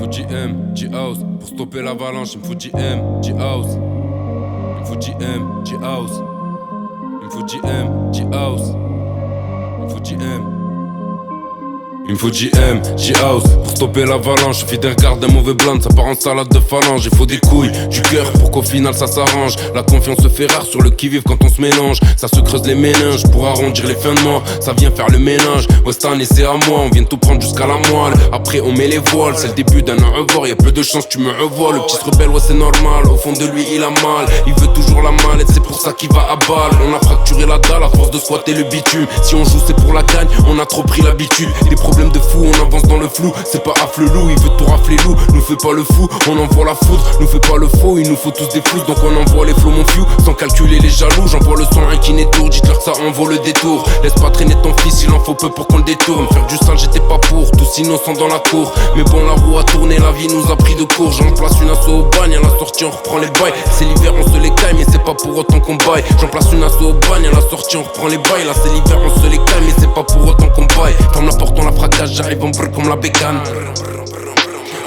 faut JM, G-House. Pour stopper l'avalanche, il me faut JM, G-House. Il me faut JM, G-House. Il me faut JM, G-House. Il me faut JM. Il me faut JM, G-House. Pour stopper l'avalanche, suffit d'un regard d'un mauvais blind, ça part en salade de phalange. Il faut des couilles, du cœur pour qu'au final ça s'arrange. La confiance se fait rare sur le qui-vive quand on se mélange. Ça se creuse les méninges pour arrondir les fins de mois. Ça vient faire le ménage, Weston et c'est à moi. On vient de tout prendre jusqu'à la moelle. Après on met les voiles, c'est le début d'un au revoir. Y'a peu de chance tu me revois. Le petit se rebelle, ouais c'est normal. Au fond de lui il a mal, il veut toujours la mallette, c'est pour ça qu'il va à balle. On a fracturé la dalle à force de squatter le bitume. Si on joue c'est pour la gagne, on a trop pris l'habitude. Des problèmes de fou, on avance dans le flou. C'est pas affle-loup, il veut tout rafler loup. Nous fait pas le fou, on envoie la foudre. Nous fait pas le faux, il nous faut tous des flous. Donc on envoie les flots mon few, sans calculer les jaloux. J'envoie le son, un qui n'étourd, dites-leur que ça en vaut le détour. Laisse pas traîner ton fils, il en faut peu pour qu'on le détourne. Faire du sale j'étais pas pour, tous innocents dans la cour. Mais bon la roue a tourné, la vie nous a pris de court. J'en place une asso au bagne, à la sortie on reprend les bails. C'est l'hiver on se les caille, mais c'est pas pour autant qu'on baille. J'en place une asso au bagne, à la sortie on reprend les bails. Là c'est l'hiver on se les caille, mais c'est pas pour autant qu'on baille. Ferme la porte on la fracasse, j'arrive en brûle comme la bécane.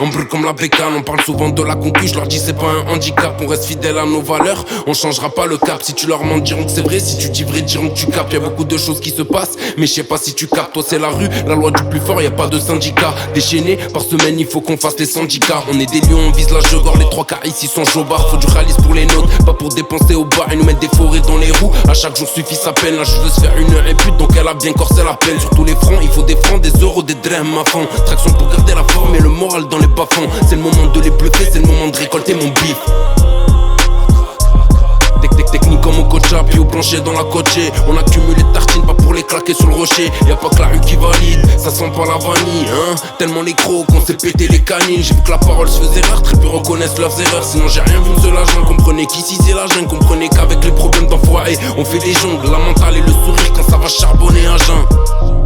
On brûle comme la bécane, on parle souvent de la concu, je leur dis c'est pas un handicap, on reste fidèle à nos valeurs, on changera pas le cap. Si tu leur mens diront que c'est vrai, si tu dis vrai diront que tu capes. Y'a beaucoup de choses qui se passent, mais je sais pas si tu captes. Toi c'est la rue, la loi du plus fort, y'a pas de syndicat. Déchaîné, par semaine il faut qu'on fasse les syndicats. On est des lions, on vise la jogor, les trois quarts ici sont jobards. Faut du ralice pour les nôtres, pas pour dépenser au bar et nous mettre des forêts dans les roues. À chaque jour suffit sa peine, là je veux se faire une heure et pute, donc elle a bien corsé la peine. Sur tous les fronts, il faut des francs, des euros, des drams à fond. Traction pour garder la forme et le moral dans les bas-fonds. C'est le moment de les bluffer, c'est le moment de récolter mon bif. Technique comme au coach-up, puis au plancher dans la coachée. On accumule les tartines, pas pour les claquer sur le rocher. Y'a pas que la rue qui valide, ça sent pas la vanille, hein. Tellement les crocs qu'on s'est pété les canines. J'ai vu que la parole se faisait rare, très peu reconnaissent leurs erreurs. Sinon j'ai rien vu de seul agent, comprenez qu'ici c'est la jungle. Comprenez qu'avec les problèmes d'enfoirés, on fait des jongles. La mentale et le sourire quand ça va charbonner à jeun.